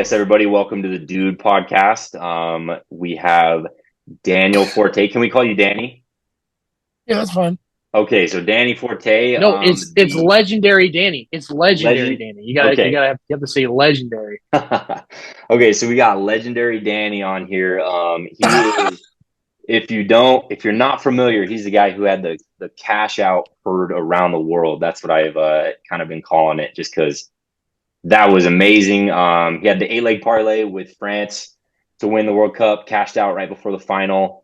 guess everybody, welcome to the Dude Podcast. We have Daniel Forte. Can we call you Danny? Yeah, that's fine. Okay, so Danny Forte, No, it's the legendary Danny. It's legendary legend. Danny. You have to say legendary. Okay, so we got legendary Danny on here. He is, if you're not familiar, he's the guy who had the cash out heard around the world. That's what I've kind of been calling it, just because that was amazing. He had the 8-leg parlay with France to win the World Cup, cashed out right before the final,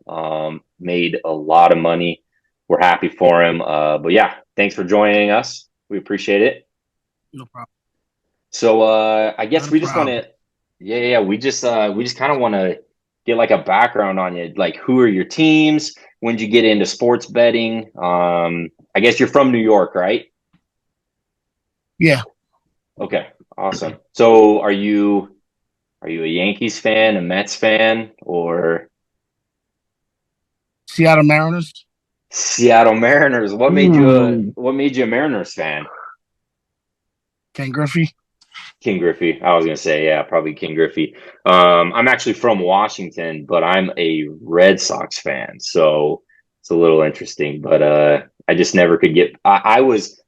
made a lot of money. We're happy for him. But yeah, thanks for joining us. We appreciate it. No problem. So I guess Not a we just want problem. to, yeah, we just kind of want to get like a background on you. Like, who are your teams? When did you get into sports betting? I guess you're from New York, right? Yeah, Okay, awesome. So are you a Yankees fan, a Mets fan, or Seattle Mariners. Seattle Mariners? Hmm. What made you a Mariners fan? Ken Griffey. King Griffey. I was gonna say, yeah, probably King Griffey. I'm actually from Washington, but I'm a Red Sox fan, so it's a little interesting. But I just never could get. I was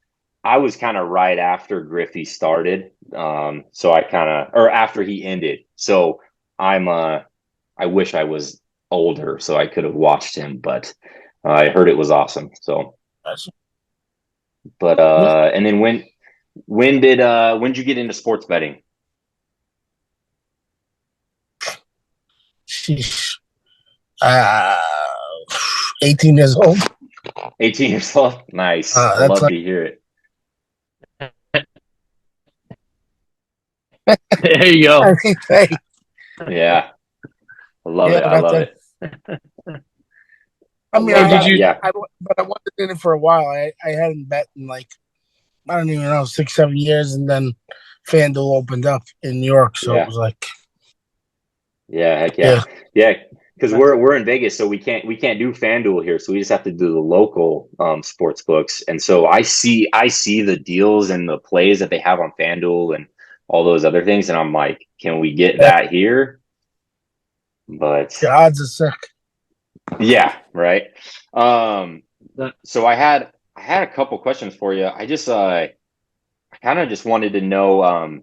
kind of right after Griffey started, so I kind of or after he ended. So I'm I wish I was older so I could have watched him, but I heard it was awesome. So, That's- but yeah. and then when did you get into sports betting? Sheesh. Uh, 18 years old. 18 years old. Nice. I That's love like, to hear it. There you go. I think, hey, Yeah, I love yeah, it. I back love then. it. I I mean, Hey, love did that. you? Yeah, but I wasn't in it for a while. I hadn't bet in like, I don't even know, 6, 7 years. And then FanDuel opened up in New York. So it yeah. was like, Yeah, heck yeah. yeah, Yeah, because we're in Vegas, so we can't do FanDuel here, so we just have to do the local sports books. And so I see the deals and the plays that they have on FanDuel and all those other things, and I'm like, can we get yeah, that here? But the odds are sick. yeah, right. Um, uh, so I had a couple questions for you. I kind of just wanted to know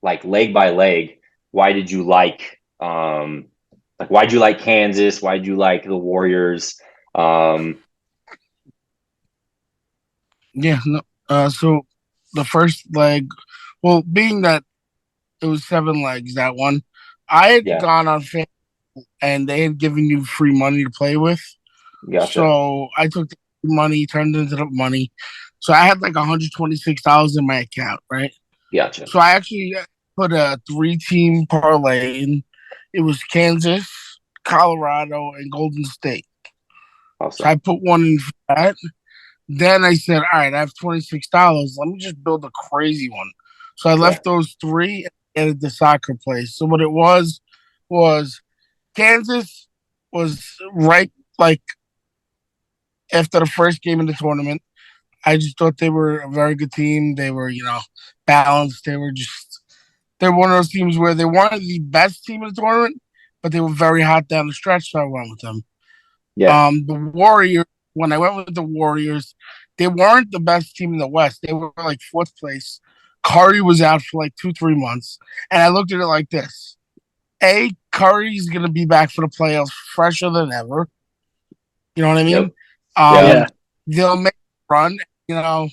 like leg by leg, why did you like why'd you like Kansas? Why'd you like the Warriors? Um, Yeah. No, so the first leg, well, being that it was 7 legs, that one, I had yeah, gone on FanDuel and they had given you free money to play with. gotcha, So I took the money, turned it into the money. So I had like $126 in my account, right? gotcha. So I actually put a 3-team parlay in. It was Kansas, Colorado, and Golden State. So Awesome. I put one in for that. Then I said, all right, I have $26. Let me just build a crazy one. So I Okay. left those three and added the soccer place. So what it was Kansas was right like after the first game of the tournament. I just thought they were a very good team. They were, balanced. They were one of those teams where they weren't the best team in the tournament, but they were very hot down the stretch, so I went with them. Yeah. The Warriors, when I went with the Warriors, they weren't the best team in the West. They were like fourth place. Curry was out for like 2, 3 months. And I looked at it like this. Curry's gonna be back for the playoffs fresher than ever. You know what I mean? Yep. Um, Yep. yeah. they'll make a run, you know.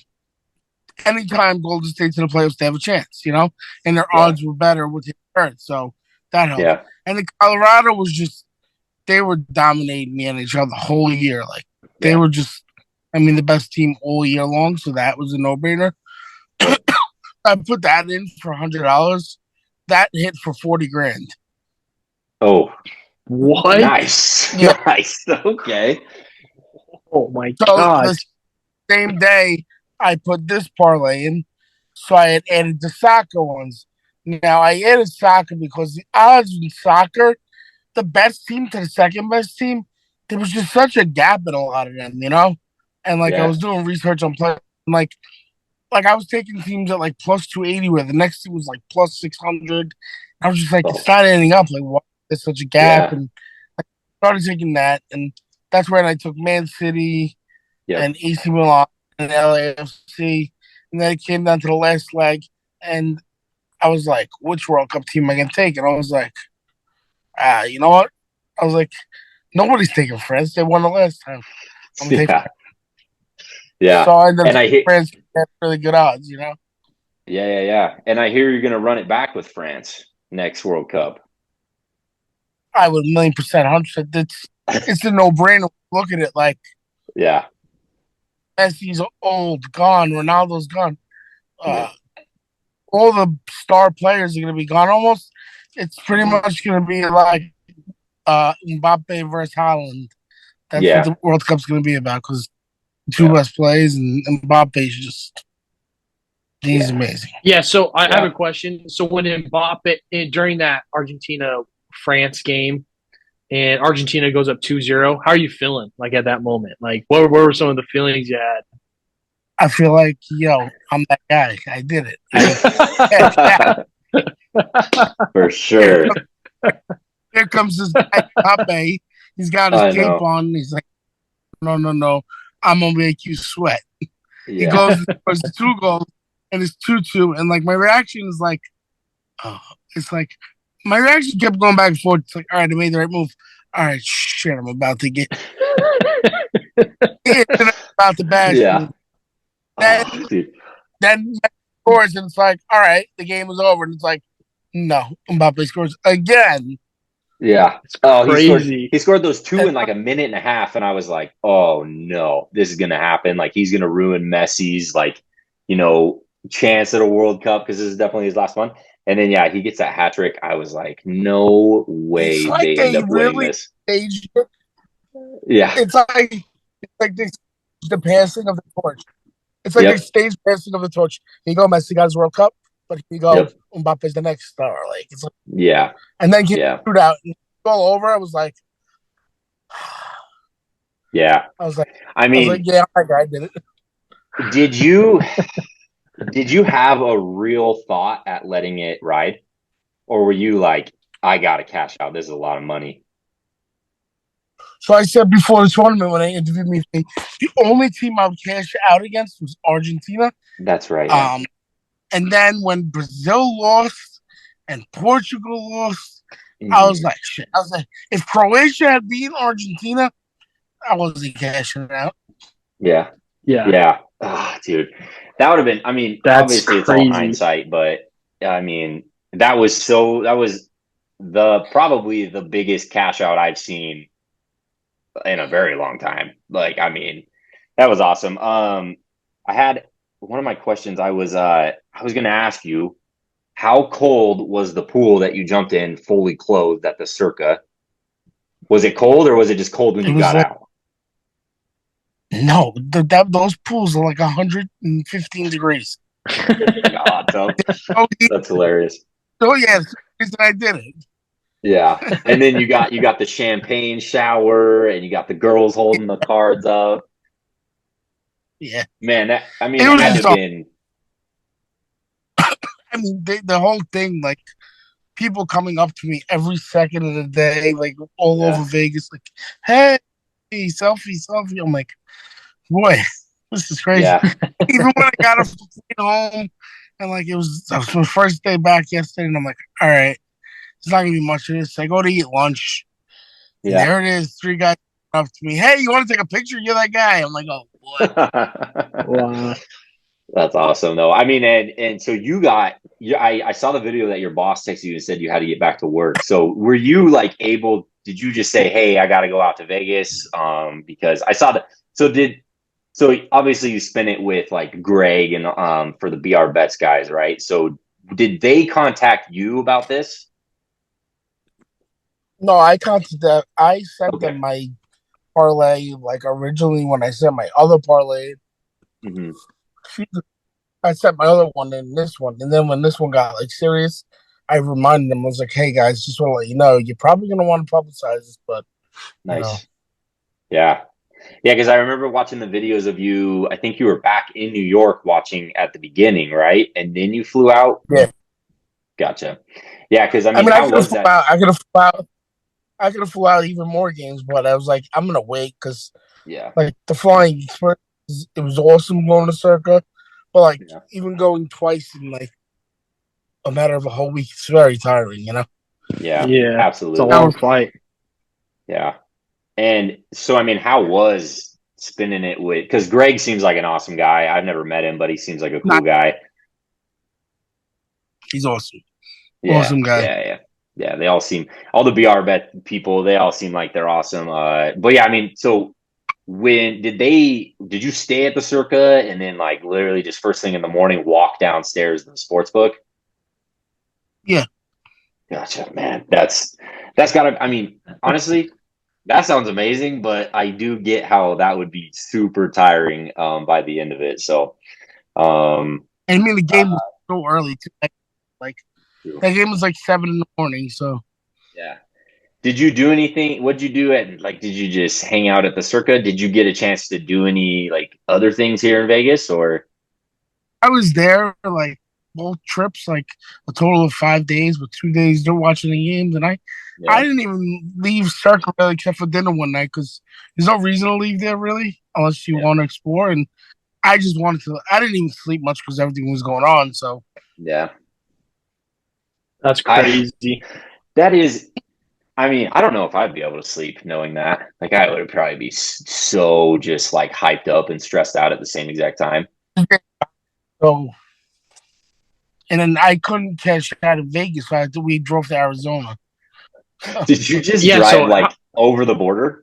Anytime Golden State's in the playoffs, they have a chance. And their Yeah. odds were better with the hurt. So that helped. Yeah. And the Colorado was just they were dominating the NHL the whole year. Like they Yeah. were just, I mean, the best team all year long. So that was a no brainer. Yep. I put that in for $100. That hit for 40 grand. Oh, What? nice. Yeah. Nice. Okay. Oh my So God. the same day, I put this parlay in. So I had added the soccer ones. Now I added soccer because the odds in soccer, the best team to the second best team, there was just such a gap in a lot of them. And like I Yeah. was doing research on play, like I was taking teams at like plus 280, where the next team was like plus 600. I was just like, Oh, it's not ending up. Like, why there's such a gap? yeah. And I started taking that, and that's when I took Man City Yep. and AC Milan and LAFC, and then it came down to the last leg, and I was like, which World Cup team am I gonna take? And I was like, you know what? I was like, nobody's taking France. They won the last time. I'm gonna take Yeah. France. Yeah. So I ended up And I taking hear, France at really good odds, yeah. And I hear you're going to run it back with France next World Cup. I would 1,000,000%, 100%. It's a no brainer. Look at it, like Yeah. Messi's old, gone. Ronaldo's gone. Yep. Uh, all the star players are going to be gone. Almost, it's pretty much going to be like Mbappe versus Holland. That's what Yeah. the World Cup's going to be about because two Yeah. best plays and Mbappe's just he's Yeah. amazing. Yeah, so I have Yeah. a question. So when Mbappe during that Argentina France game and Argentina goes up 2-0, how are you feeling like at that moment? Like what were some of the feelings you had? I feel like, I'm that guy. I did it. I cashed out. For Here, sure. here comes this guy, Mbappe. He's got his I cape know. on. He's like, no. I'm going to make you sweat. He goes Yeah. and scores 2 goals, and it's 2-2. And like, my reaction is like, oh, it's like, my reaction kept going back and forth. It's like, all right, I made the right move. All right, shit, I'm about to get hit. And I'm about to bash Yeah. me. Then, Oh, dude. then scores, and it's like, all right, the game is over. And it's like, no, Mbappe scores again. Yeah. It's Oh, crazy. he scored those two And in like a minute and a half, and I was like, oh no, this is gonna happen. Like he's gonna ruin Messi's you know, chance at a World Cup because this is definitely his last one. And then yeah, he gets that hat trick. I was like, no it's way like they end they up winning really this. staged. Yeah. It's like the passing of the torch. It's like they Yep. staged passing of the torch. Here you go, Messi got his World Cup, but here you go, Yep. Mbappe's the next star. Like it's like, Yeah. and then get Yeah. screwed out and all over. I was like, Yeah. I was like, I I was like, mean, yeah, my guy did it. did you did you have a real thought at letting it ride? Or were you like, I gotta cash out. This is a lot of money. So I said before the tournament when they interviewed me, the only team I would cash out against was Argentina. That's right, yeah. Um, and then when Brazil lost and Portugal lost, I was Mhm. like, shit. I was like, if Croatia had beaten Argentina, I wasn't cashing out. Yeah. Yeah, Yeah. Ah, dude. That would have been, I mean, that's obviously it's all crazy. hindsight, but I mean, that was the probably the biggest cash out I've seen in a very long time. Like, I mean, that was awesome. I had one of my questions I was gonna ask you, how cold was the pool that you jumped in fully clothed at the Circa? Was it cold or was it just cold when It you was got like, out? no, those pools are like 115 degrees. In the hot tub. Oh, That's hilarious. so yeah, that's the reason I did it. Yeah. And then you got the champagne shower and you got the girls holding the cards up. Yeah, Man, that I mean it it was had to Yeah, just. have been I mean, the whole thing, like people coming up to me every second of the day, like all over yeah. Vegas, like, "Hey, selfie." I'm like, boy, this is crazy. Yeah. Even when I got a flight home, and like it was my first day back yesterday, and I'm like, all right, it's not gonna be much of this. I go to eat lunch, and Yeah. there it is, 3 guys up to me. Hey, you want to take a picture? You're that guy. I'm like, oh boy. wow. That's awesome though. I mean, and so you got I saw the video that your boss texted you and said you had to get back to work. So were you like able, did you just say, hey, I gotta go out to Vegas? Because I saw that so obviously you spent it with like Greg and for the BR Bets guys, right? So did they contact you about this? No, I counted that. I sent Okay. them my parlay like originally when I sent my other parlay. Hmm. I sent my other one and this one, and then when this one got like serious, I reminded them. I was like, "Hey guys, just want to let you know, you're probably gonna want to publicize this, but you know, Nice. Yeah. Yeah, because I remember watching the videos of you. I think you were back in New York watching at the beginning, right? And then you flew out. yeah, Gotcha. Yeah, because I I mean, mean, I how could have was flew that? out. I could have flew out. I could have flew out even more games, but I was like, I'm gonna wait because Yeah, like the flying experience, it was awesome going to Circa, but like yeah, even going twice in like a matter of a whole week, it's very tiring. yeah, Yeah, it's a absolutely. long Now, flight. Yeah. And so, I mean, how was spinning it with? Because Greg seems like an awesome guy. I've never met him, but he seems like a cool not guy. he's awesome, Yeah, awesome guy. yeah, yeah, yeah. They all seem all the BR bet people. They all seem like they're awesome. But yeah, I mean, so when did you stay at the Circa and then like literally just first thing in the morning walk downstairs to the sports book? Yeah, Gotcha, man. That's gotta. I mean, honestly, that sounds amazing, but I do get how that would be super tiring by the end of it. So, um, I mean the uh, game was so early too. Like that game was like 7 in the morning, so yeah. Did you do anything? What'd you do at like? Did you just hang out at the Circa? Did you get a chance to do any like other things here in Vegas or? I was there like both trips, like a total of 5 days, with 2 days they're watching the games, and I Yeah, didn't even leave Circle really except for dinner one night because there's no reason to leave there really unless you yeah, want to explore. And I just wanted to. I didn't even sleep much because everything was going on. So yeah. That's I crazy. that is. I mean, I don't know if I'd be able to sleep knowing that. Like, I would probably be so just like hyped up and stressed out at the same exact time. so and then I couldn't catch out of Vegas, so we drove to Arizona. So Did you just Yeah. drive So like over the border?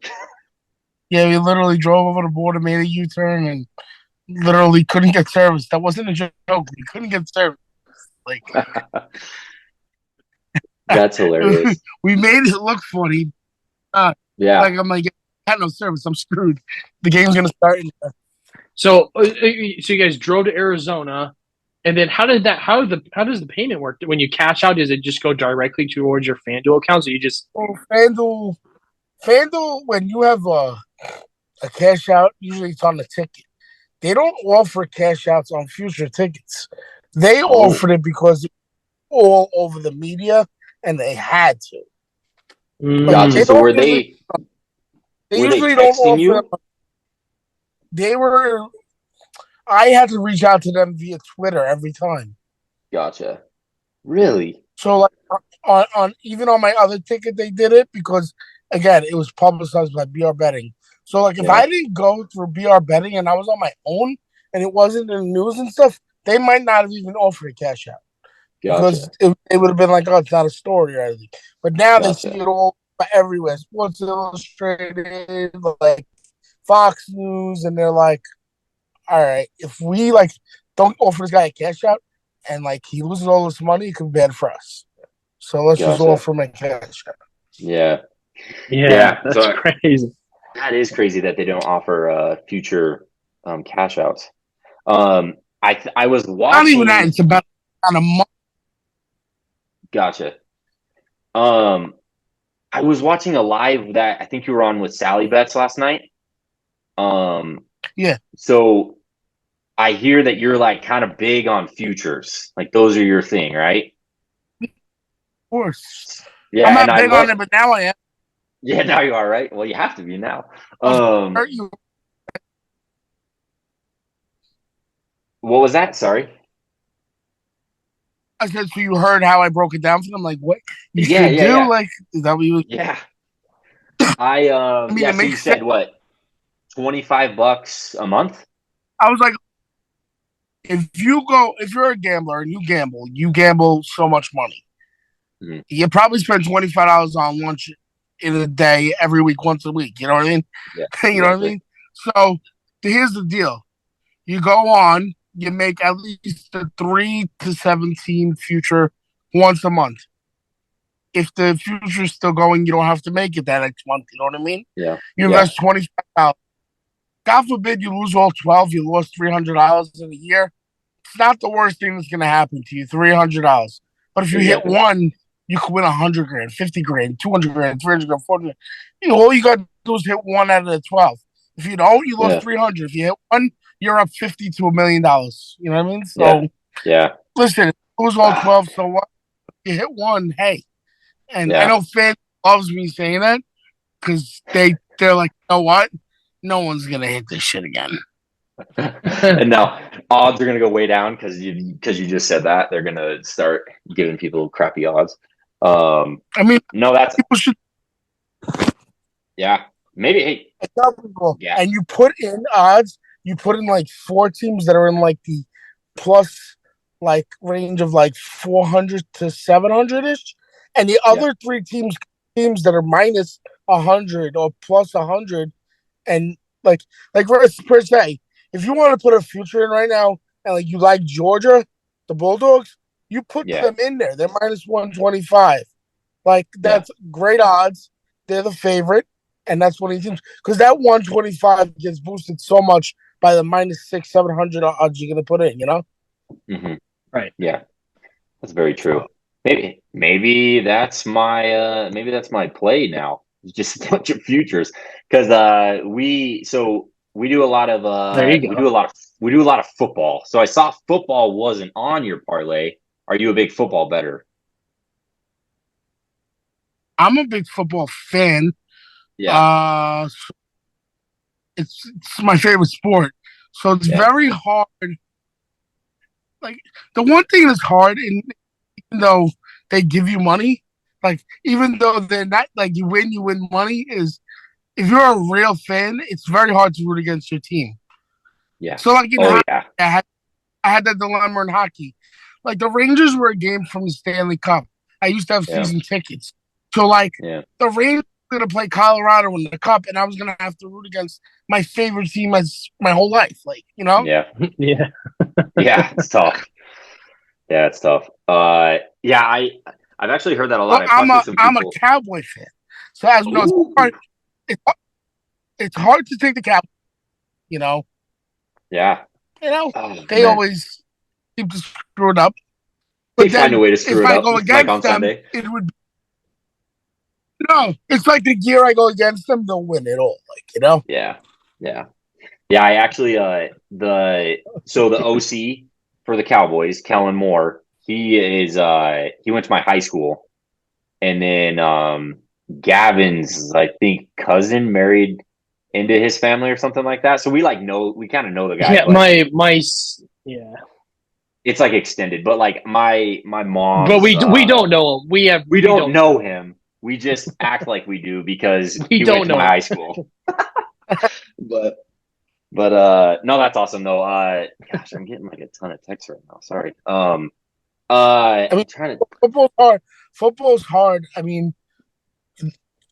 yeah, we literally drove over the border, made a U-turn, and literally couldn't get service. That wasn't a joke. We couldn't get service. Like That's hilarious. we made it look funny. Uh, Yeah. like I'm like, I had no service. I'm screwed. The game's gonna start. so you guys drove to Arizona, and then how does the payment work when you cash out? Does it just go directly towards your FanDuel account? So you just Well, FanDuel, when you have a cash out, usually it's on the ticket. They don't offer cash outs on future tickets. They Oh, offered it because it's all over the media, and they had to. Like gotcha. they mm, So don't usually. They were they usually don't texting offer you? them. They were. I had to reach out to them via Twitter every time. Gotcha. Really? So like on even on my other ticket, they did it because again, it was publicized by BR Betting. So like if Yeah. I didn't go through BR Betting and I was on my own and it wasn't in the news and stuff, they might not have even offered a cash out because Gotcha. it would have been like, oh, it's not a story or anything. But now they see Gotcha. it all everywhere, Sports Illustrated, like Fox News, and they're like, all right, if we like don't offer this guy a cash out and like he loses all this money, it could be bad for us. So let's just Gotcha. offer him a cash out. Yeah. yeah, Yeah. that's crazy. That is crazy that they don't offer future cash outs. Um, I was Not even that. watching. It's about on a month. Gotcha. Um, I was watching a live that I think you were on with Sally Betts last night. Um, Yeah, so I hear that you're like kind of big on futures, like those are your thing, right? of course. Yeah, I'm and not I big on love. it, but now I am. Yeah, now you are right. Well, you have to be now. I'll hurt you. What was that? Sorry. I said, so you heard how I broke it down for them? Like, what you Yeah, should yeah, do? yeah, Like, is that what you? yeah. I mean, Yeah. it So you makes said sense. what? $25 a month? I was like, if you're a gambler and you gamble so much money. Mhm. You probably spend $25 on lunch in a day every week, once a week. You know what I mean? Yeah, You know what I exactly. mean? So here's the deal: you go on, you make at least a 3 to 17 future once a month. If the future's still going, you don't have to make it that next month. You know what I mean? Yeah, You yeah, invest $25. God forbid you lose all 12. You lost $300 in a year. It's not the worst thing that's going to happen to you. $300. But if you hit exactly. one, you could win 100 grand, 50 grand, 200 grand, 300 grand, 400 grand. All you got to do is hit one out of the 12. If you don't, you lost Yeah, 300. If you hit one, you're up 50 to $1 million. You know what I mean? yeah, So yeah. listen, lose all Ah, 12. So what? you hit one, hey. And I Yeah. know fans loves me saying that because they're like, you know what? No one's gonna hit this shit again. And now odds are gonna go way down because you just said that they're gonna start giving people crappy odds. I mean, No, that's people should yeah. Maybe hey, tell people, yeah, and you put in odds. You put in like four teams that are in like the plus like range of like 400 to 700 ish, and the yeah, other three teams that are minus 100 or plus 100, and like per se, if you want to put a future in right now, and like you like Georgia, the Bulldogs, you put yeah, them in there. They're minus 125. Like yeah. that's great odds. They're the favorite, and that's one of the teams because that 125 gets boosted so much by the minus 600, 700 odds you're gonna put in. You know. Hmm. Right. Yeah, that's very true. Maybe that's my play now. It's just a bunch of futures because we do a lot of There you we go. do a lot of we do a lot of football. So I saw football wasn't on your parlay. Are you a big football bettor? I'm a big football fan. Yeah, Uh, it's my favorite sport, so it's yeah, very hard. Like the one thing that's hard, and even though they give you money, like even though they're not like you win money, is if you're a real fan, it's very hard to root against your team. yeah. So like in Oh hockey, yeah, I had that dilemma in hockey. Like the Rangers were a game from the Stanley Cup. I used to have yeah, season tickets. So like yeah, the Rangers were gonna play Colorado in the cup, and I was gonna have to root against my favorite team as my whole life. Like, you know? yeah, Yeah. yeah. It's tough. Yeah, it's tough. Yeah, I've actually heard that a lot. Well, I've talked to some I'm a people. Cowboy fan. So as you know, Ooh, it's, it's hard to take the Cowboys, you know. yeah. You know, Oh they man, always seem to screw it up. they But find a then way to if screw it I up, go like on against them, Sunday. it would no. It's like the year I go against them, they'll win it all. Like, you know? Yeah, yeah, yeah. I actually the OC for the Cowboys, Kellen Moore. He went to my high school, and then Gavin's I think cousin married into his family or something like that. So we kind of know the guy, Yeah. but Yeah. it's like extended. But like my But mom's we don't know him. we We don't don't know know him. him. We just act like we do because We he went don't to my know high him. school. But no, that's awesome though. Gosh, I'm getting like a ton of texts right now. Sorry. I mean, I'm trying to. football's hard. Football's hard. I mean,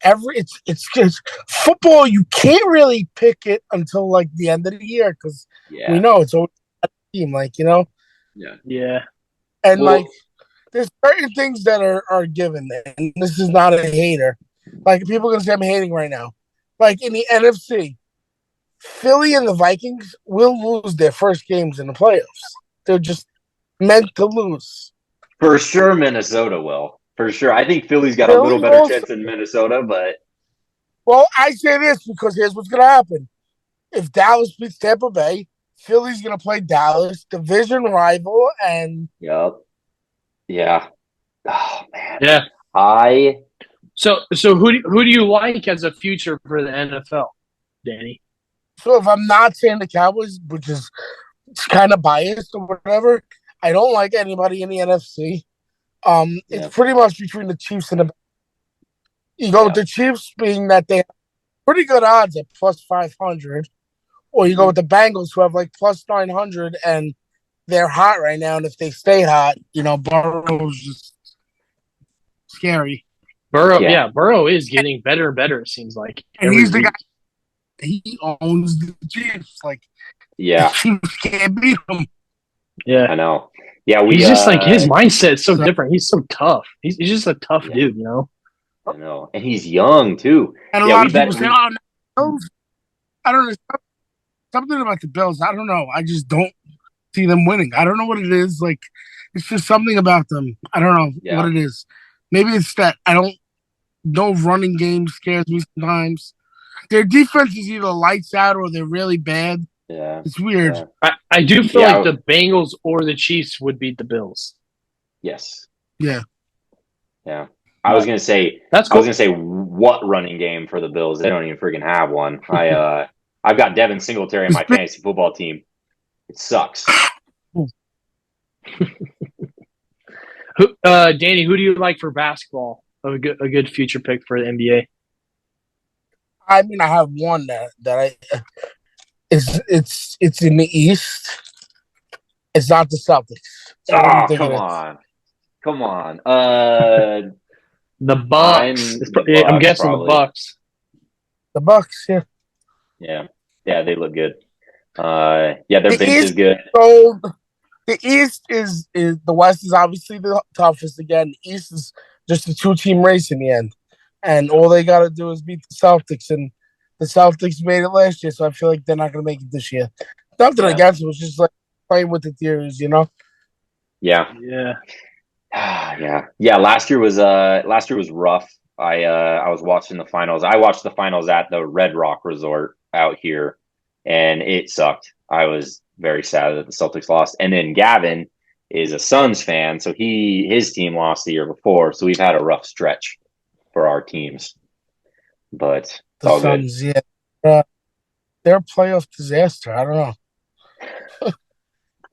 it's just football. You can't really pick it until like the end of the year because we Yeah, know it's always a team. Like, you know, yeah. Yeah. and like Well, there's certain things that are given, and this is not a hater. Like people are gonna say I'm hating right now. Like in the NFC, Philly and the Vikings will lose their first games in the playoffs. They're just meant to lose. for sure, Minnesota will. For sure, I think Philly's got a little Philly better also. chance than Minnesota, but Well, I say this because here's what's gonna happen. If Dallas beats Tampa Bay, Philly's gonna play Dallas, division rival, and yep, yeah. Oh man, Yeah. I So who do you like as a future for the NFL, Danny? so if I'm not saying the Cowboys, which is kind of biased or whatever, I don't like anybody in the NFC. It's yeah, pretty much between the Chiefs and the you go with yeah. the Chiefs being that they have pretty good odds at plus 500, or you go Hmm. with the Bengals who have like plus 900 and they're hot right now. And if they stay hot, you know, Burrow's just scary. Yeah, Burrow is getting better and better, it seems like, And every he's the guy, week. he owns the Chiefs. Like, the yeah. Chiefs can't beat him. Yeah. I know. Yeah, we He's just like his mindset is so So, different. He's so tough. He's just a tough yeah, dude, you know? I know, and he's young too. and a Yeah, lot we of people bet say, we. oh, no, I don't know. Something about the Bills. I don't know. I just don't see them winning. I don't know what it is. Like, it's just something about them. I don't know what Yeah, it is. Maybe it's that I don't know running game scares me sometimes. Their defense is either lights out or they're really bad. yeah, It's weird. yeah, I do feel like yeah. the Bengals or the Chiefs would beat the Bills. Yes. Yeah. Yeah. But that's I was cool. gonna say what running game for the Bills? They don't even freaking have one. I've got Devin Singletary on my fantasy football team. It sucks. Danny, who do you like for basketball? A good future pick for the NBA. I mean, I have one that I it's in the East. It's not the Celtics. So what do you Oh, think it come is? on. Come on. The Bucks. I'm the I'm Bucks guessing the probably. Bucks. The Bucks, yeah. Yeah. Yeah, they look good. Yeah, their The bench is East good. so the East is the West is obviously the toughest again. The East is just a two-team race in the end. And all they gotta do is beat the Celtics, and the Celtics made it last year, so I feel like they're not gonna make it this year. Nothing Yeah. against it, was just like playing with the theories, you know? Yeah. Yeah. Yeah. Yeah, last year was rough. I was watching the finals. I watched the finals at the Red Rock Resort out here, and it sucked. I was very sad that the Celtics lost. And then Gavin is a Suns fan, so his team lost the year before, so we've had a rough stretch for our teams. But it's The all good. Suns, yeah. Uh, they're a playoff disaster. I don't know.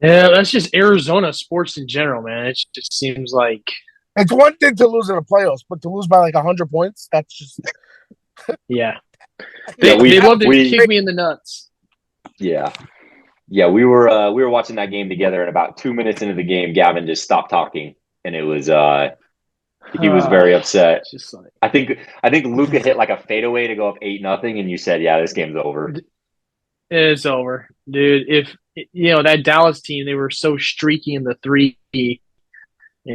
Yeah, that's just Arizona sports in general, man. It just seems like It's one thing to lose in the playoffs, but to lose by like 100 points, that's just yeah. Yeah, They love to we kick me in the nuts. yeah. Yeah, we were watching that game together, and about 2 minutes into the game, Gavin just stopped talking, and it was he was very upset. Just like I think Luca hit like a fadeaway to go up 8-0, and you said, "Yeah, this game's over." it's over, dude. If that Dallas team, they were so streaky in the three, and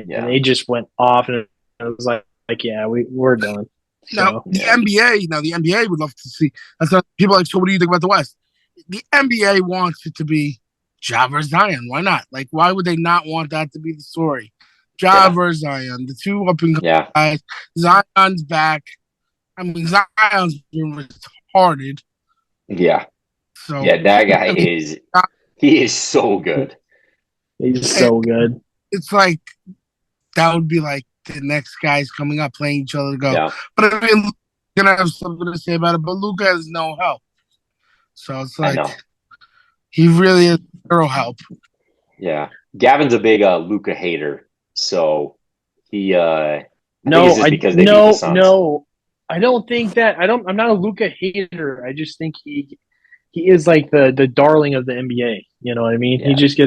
Yeah, they just went off, and it was like yeah, we're done. now So the yeah, NBA. Now the NBA would love to see. That's what people are like. So what do you think about the West? The NBA wants it to be Ja versus Zion. Why not? Like, why would they not want that to be the story? Ja yeah, versus Zion, the two up and yeah, coming guys. Zion's back. I mean, Zion's been retarded. yeah, So yeah. That guy I mean, he is so good. he's so good. it's like that would be like the next guys coming up playing each other to go. Yeah, But I mean, gonna have something to say about it. But Luca has no help, so it's I like know. he really is zero help. Yeah, Gavin's a big Luca hater, so he I think it's No, just because they beat the no, Suns. no. I don't think that. I'm not a Luca hater. I just think he is like the darling of the NBA. You know what I mean? He Yeah, just true.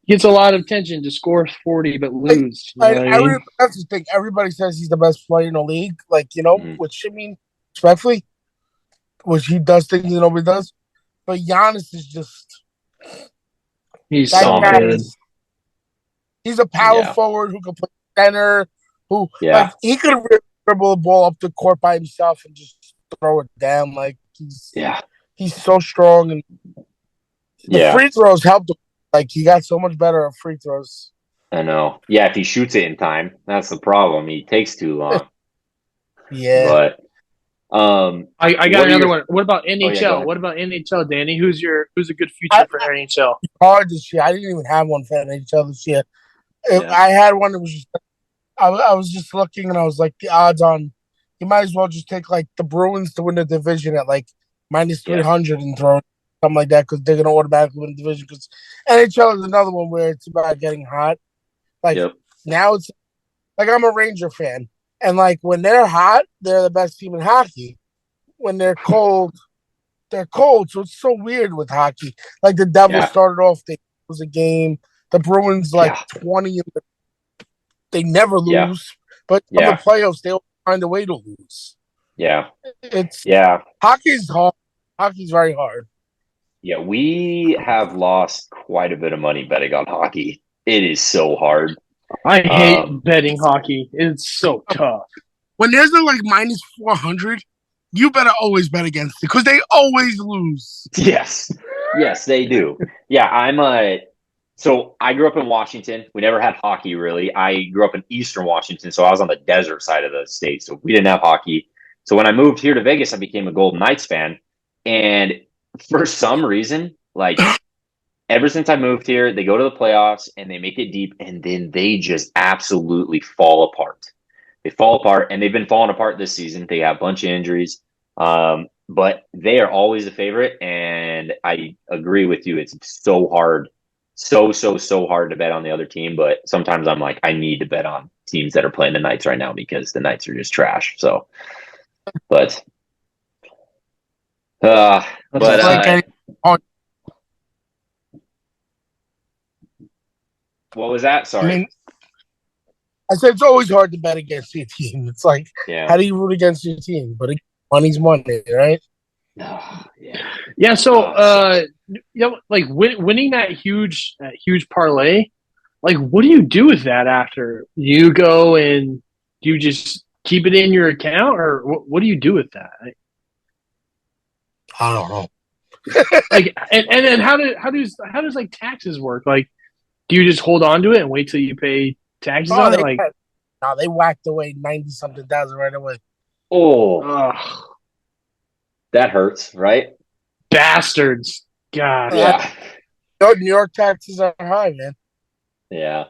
gets a lot of attention to score 40 but Like, lose. You know what I mean? that's the thing. Everybody says he's the best player in the league. Like Mhm. which I mean, respectfully, which he does things that nobody does. But Giannis is just He's that so guy Dominant. good. is. He's a power Yeah, forward who can play center. Who like yeah, he could dribble the ball up the court by himself and just throw it down. Like yeah, he's so strong, and the yeah. free throws helped him. Like he got so much better at free throws. I know. Yeah, if he shoots it in time, that's the problem. He takes too long. Yeah, But I got what are another your? one. What about Oh yeah, go NHL? ahead. What about NHL, Danny? Who's a good I future for NHL? hard this year. I didn't even have one for NHL this year. Yeah, I had one that was just I was just looking and I was like the odds on you might as well just take like the Bruins to win the division at like minus yeah, 300 and throw something like that because they're gonna automatically win the division. Because NHL is another one where it's about getting hot. Like yep, now it's like I'm a Ranger fan, and like when they're hot, they're the best team in hockey. When they're cold, they're cold. So it's so weird with hockey. Like the Devils yeah, started off, they was a game. The Bruins like yeah, 20, they never yeah, lose, but on the yeah, playoffs they always find a way to lose. yeah, It's yeah, hockey's hard. Hockey's very hard. yeah. We have lost quite a bit of money betting on hockey. It is so hard. I hate Um, betting hockey. It's so tough. When there's a like minus 400, you better always bet against it because they always lose. yes, yes, they do. Yeah, So I grew up in Washington. We never had hockey really. I grew up in Eastern Washington, so I was on the desert side of the state. So we didn't have hockey. So when I moved here to Vegas, I became a Golden Knights fan. And for some reason, like ever since I moved here, they go to the playoffs and they make it deep, and then they just absolutely fall apart. They fall apart, and they've been falling apart this season. They have a bunch of injuries, but they are always a favorite. And I agree with you; it's so hard, so hard to bet on the other team. But sometimes I'm like, I need to bet on teams that are playing the Knights right now because the Knights are just trash. So, but, uh, That's but It's like awesome. what was that? I Sorry. mean, I said it's always hard to bet against your team. It's like, Yeah. how do you root against your team? But money's money, right? Yeah. Yeah. So, Sucks. like winning that huge parlay. Like, what do you do with that after you go and do you just keep it in your account, or what do you do with that? I don't know. Like, and then how does like taxes work? Like, do you just hold on to it and wait till you pay taxes Oh, on it? Like, they whacked away 90 something thousand right away. Oh, ugh, that hurts, right? bastards! Gosh. Uh, Yeah. New York taxes are high, man. Yeah.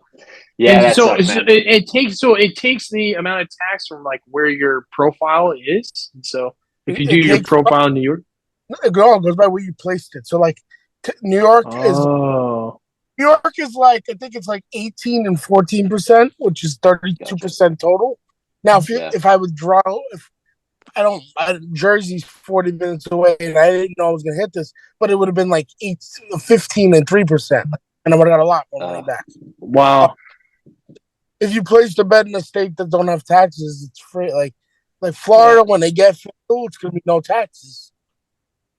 Yeah, And that so, sucks, so man. it takes the amount of tax from like where your profile is. And so if you do It your takes profile in New York, it all goes by where you placed it. So like oh, New York is like I think it's like 18 and 14%, which is Gotcha. 32% total. Now Yeah. if I withdraw if Jersey's 40 minutes away and I didn't know I was gonna hit this, but it would have been like 15 and 3%. And I would have got a lot more money Uh, back. wow, If you place the bet in a state that don't have taxes, it's free. Like yeah. Florida, when they get full, it's gonna be no taxes.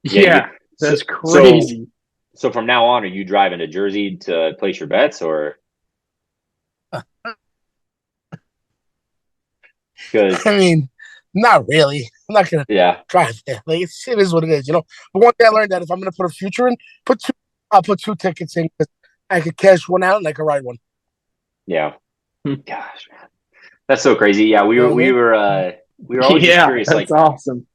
Yeah. yeah, So, that's so, crazy. so from now on, are you driving to Jersey to place your bets or because, I mean, not really. I'm not gonna yeah. drive there. Like it is what it is, you know. But one thing I learned that if I'm gonna put a future in, I'll put two tickets in because I could cash one out and I could ride one. Yeah. Hmm. Gosh, man. That's so crazy. Yeah. You know what I mean? We were always just Yeah, curious, that's like, awesome.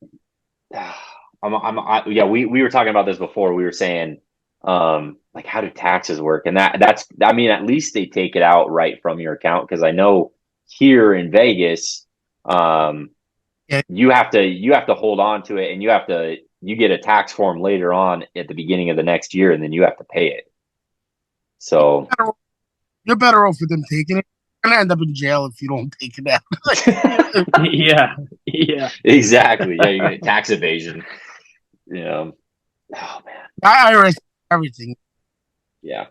yeah, we were talking about this before. We were saying, like, how do taxes work? And I mean, at least they take it out right from your account because I know here in Vegas, um, Yeah, you have to hold on to it, and you get a tax form later on at the beginning of the next year, and then you have to pay it. So you're better off with them taking it. You're gonna end up in jail if you don't take it out. Yeah, yeah. exactly, yeah, you're getting tax evasion. You know, oh man, IRS everything. yeah,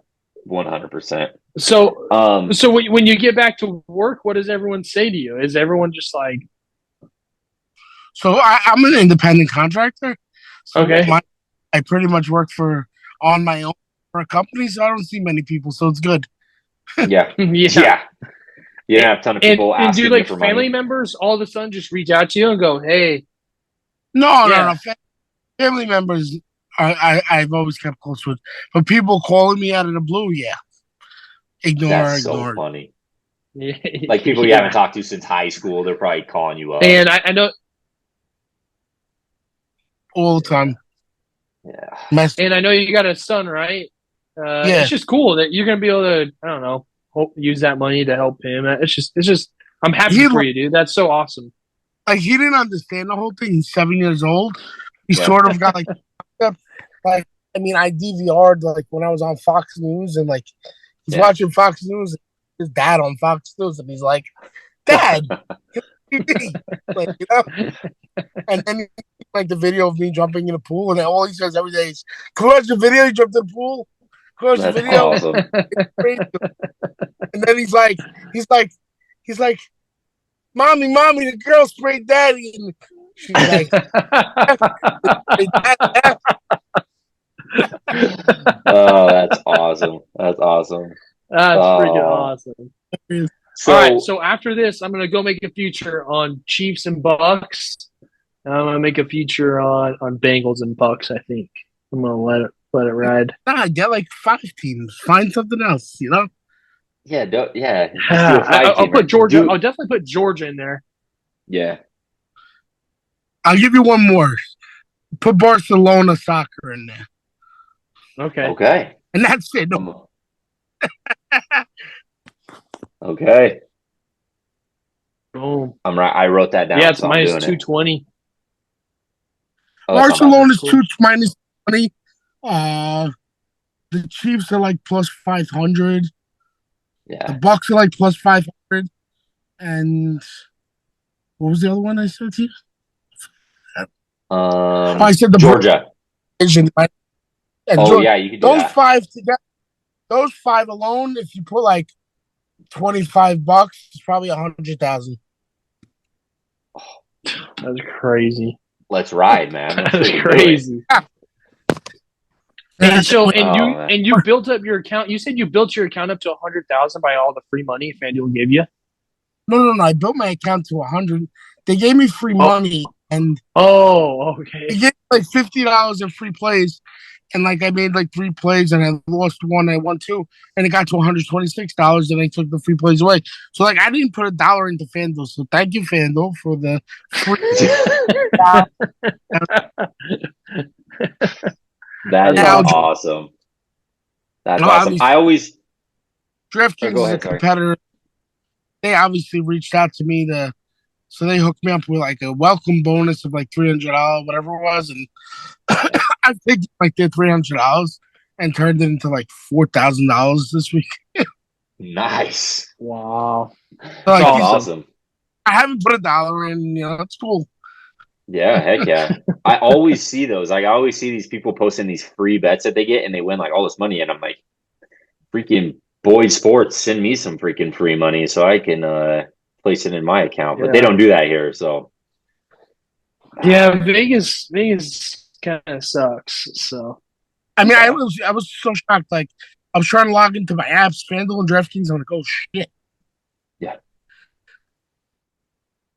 100%. So, Um, so when you get back to work, what does everyone say to you? Is everyone just like, So I'm an independent contractor. So okay, I pretty much work for on my own for a company, so I don't see many people. So it's good. yeah, yeah, yeah, you don't have a ton of and people do asking you like for family money. members all of a sudden just reach out to you and go, hey, No. yeah, Family members, I've always kept close with, but people calling me out of the blue, yeah, That's ignore, so ignore funny. Like people you haven't yeah. talked to since high school, they're probably calling you up. And I know, all the Yeah, time. yeah, Mess, and I know you got a son, right? It's yeah. just cool that you're gonna be able to, I don't know, use that money to help him. It's just, I'm happy He for you, dude. That's so awesome. like he didn't understand the whole thing. He's 7 years old. He yeah, sort of got like I mean, I DVR'd like when I was on Fox News and like he's yeah. watching Fox News. His dad on Fox News, and he's like, "Dad, TV," like you know. And then like the video of me jumping in the pool, and all he says every day is, "Can we watch the video? You jumped in the pool. Can we watch the That's video?" awesome. And then he's like, he's like, mommy, the girl sprayed daddy, and she's like, "Dad." Oh, that's awesome. That's awesome. That's freaking Oh, awesome. All right, so so after this, I'm gonna go make a feature on Chiefs and Bucks. And I'm gonna make a feature on Bengals and Bucks. I think I'm gonna let it ride. Nah, get like 5 teams. Find something else, you know. yeah, yeah, just do a five I'll put teamer. Georgia. Do I'll definitely put Georgia in there. yeah. I'll give you one more. Put Barcelona soccer in there. Okay. Okay. and that's it. No, Um, okay. Boom. I'm right. I wrote that Yeah, down, it's so I'm minus doing it. 220. Oh, that's not bad. Barcelona That's is cool. minus 20. The Chiefs are like plus 500. The Yeah. Bucks are like plus 500. And what was the other one I said to you? Oh, I said the Georgia. Asian. And Oh Georgia. yeah, you could do Those that. five together, those five alone, if you put like $25, it's probably 100,000. That's crazy. Let's ride, man. Let's That's freaking do it. crazy. And And so, Oh man. you built up your account. You said you built your account up to 100,000 by all the free money FanDuel gave you. no. I built my account to 100. They gave me free Oh, money, and oh, they okay. gave me like $50 in free plays. And like I made like 3 plays, and I lost one, I won two, and it got to $126, and they took the free plays away. So like I didn't put $1 into FanDuel. So thank you, FanDuel, for the free. That is Now, awesome. That's awesome. obviously, I always. Or DraftKings go is a ahead. Sorry. competitor. They obviously reached out to me so they hooked me up with like a welcome bonus of like $300, whatever it was, and Yeah. I picked like their $300 and turned it into like $4,000 this week. Nice. Wow. So That's like That's these, awesome. awesome. I haven't put $1 in. It's cool. Yeah. Heck yeah. I always see those. Like I always see these people posting these free bets that they get, and they win like all this money, and I'm like, freaking Boyd Sports, send me some freaking free money so I can place it in my account. But they Yeah. don't do that here, so. Yeah, Vegas kind of sucks. So, I mean, Yeah. I was so shocked. Like I was trying to log into my apps, FanDuel and DraftKings. I'm like, oh shit, Yeah.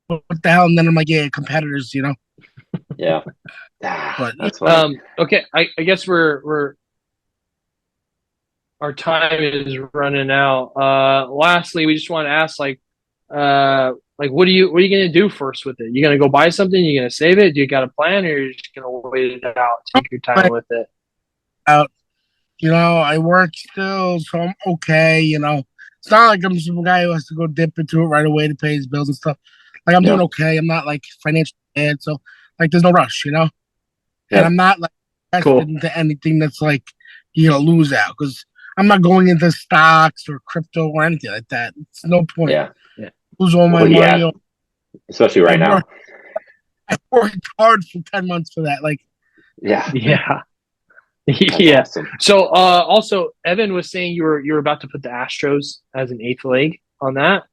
what the hell? And then I'm like, yeah, competitors. Yeah. But That's funny. okay. I guess we're our time is running out. Lastly, we just want to ask, what are you gonna do first with it? You gonna go buy something? You gonna save it? Do you got a plan, or you're just gonna wait it out, take your time with it? out, I work still, so I'm okay. It's not like I'm some guy who has to go dip into it right away to pay his bills and stuff. Like I'm doing Yeah. okay. I'm not like financially bad, so like there's no rush. And Yeah. I'm not like invested Cool. into anything that's like lose out because I'm not going into stocks or crypto or anything like that. It's no point. Yeah. Yeah. Lose all my Well, money. yeah. Especially I right now. worked, I worked hard for 10 months for that. Like Yeah. Yeah. That's Yeah. awesome. So, also, Evan was saying you were about to put the Astros as an eighth leg on that.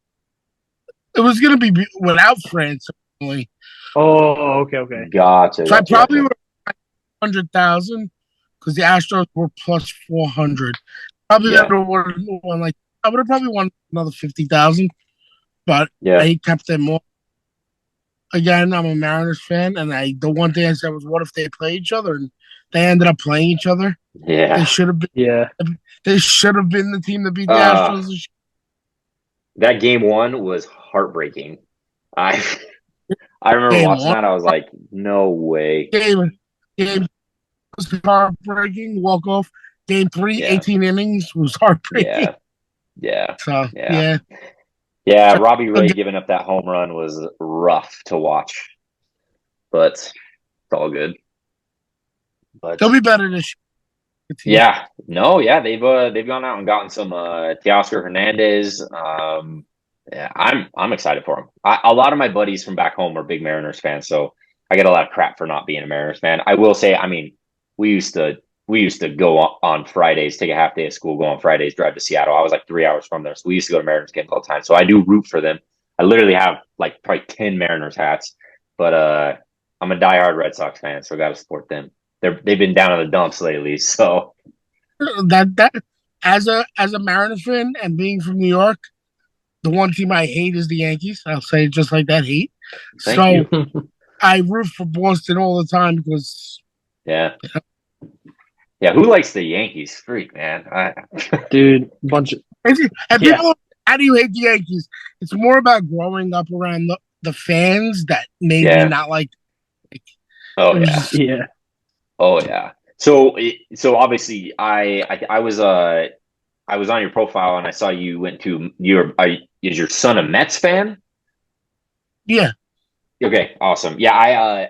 it was gonna be without France only. Oh, okay. Gotcha. So I Gotcha. probably Gotcha. would have 100,000 because the Astros were plus 400. Probably Yeah. I would have probably won another 50,000, but Yeah. I kept them more. Again, I'm a Mariners fan, and the one thing I said was, what if they play each other? And they ended up playing each other. They Yeah. should have been. Yeah. They should have been the team that beat the Uh, Astros. that game one was heartbreaking. I I remember Game watching one, that. I was like, no way. game was heartbreaking. Walk off. Game three, Yeah. 18 innings was heartbreaking. Yeah. Yeah. So Yeah. yeah, Yeah. so, Robbie Ray giving up that home run was rough to watch, but it's all good. But they'll be better this year. yeah, no, yeah, they've gone out and gotten some Teoscar Hernandez. Yeah, I'm excited for them. A lot of my buddies from back home are big Mariners fans, so I get a lot of crap for not being a Mariners fan. I will say, I mean, we used to go on Fridays, take a half day of school, go on Fridays, drive to Seattle. I was like 3 hours from there, so we used to go to Mariners games all the time. So I do root for them. I literally have like probably 10 Mariners hats, but I'm a diehard Red Sox fan, so I got to support them. They've been down in the dumps lately, so. That as a Mariners fan and being from New York, the one team I hate is the Yankees. I'll say it just like that, hate. Thank So you. I root for Boston all the time because Yeah. Yeah, who likes the Yankees? Freak, man. Dude, bunch of and yeah. people, how do you hate the Yankees? It's more about growing up around the fans that made me Yeah. not like. Oh It was yeah. just Yeah. Oh yeah. So obviously, I was on your profile and I saw you went to is your son a Mets fan? Yeah, Okay, awesome. Yeah,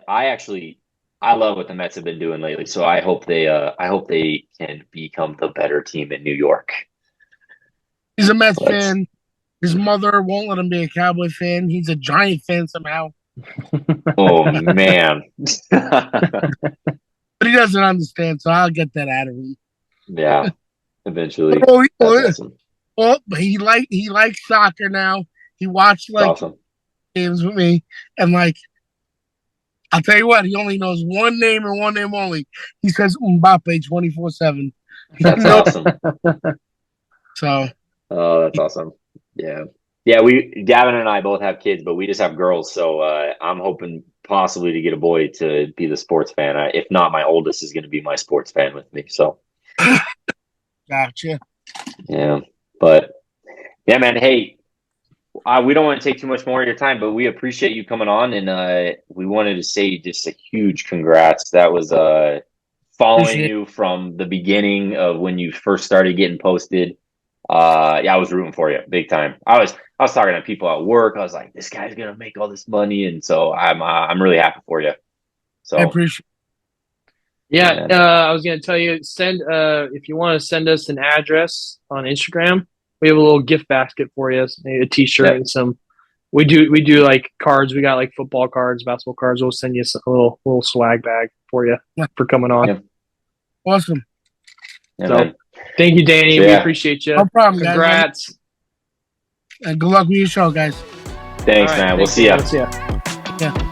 I actually I love what the Mets have been doing lately. So I hope they can become the better team in New York. he's a Mets But fan. His mother won't let him be a Cowboy fan. He's a Giant fan somehow, oh man. but he doesn't understand. So I'll get that out of him. Yeah, eventually. Oh, That's awesome. but he likes soccer now. He watched It's like awesome. games with me, and like I'll tell you what, he only knows one name and one name only. He says Mbappe 24/7. That's No, awesome. so Oh, that's awesome. Yeah. Yeah, we Gavin and I both have kids, but we just have girls, so I'm hoping possibly to get a boy to be the sports fan. If not, my oldest is going to be my sports fan with me. So, gotcha. yeah. But yeah, man, hey, we don't want to take too much more of your time, but we appreciate you coming on and we wanted to say just a huge congrats. That was following Appreciate it. you from the beginning of when you first started getting posted. Yeah, I was rooting for you big time. I was talking to people at work. I was like, this guy's gonna make all this money, and so I'm really happy for you. I So appreciate Yeah, yeah, I was gonna tell you, send if you want to send us an address on Instagram, we have a little gift basket for you, maybe a T-shirt yeah, and some. We do like cards. We got like football cards, basketball cards. We'll send you a little swag bag for you it. for coming on. yeah, Awesome. yeah, So man. thank you, Danny. So We yeah, appreciate you. No problem, guys. Congrats. And good luck with your show, guys. All thanks, right, man. We'll thanks, see Danny. ya. We'll see ya. Yeah.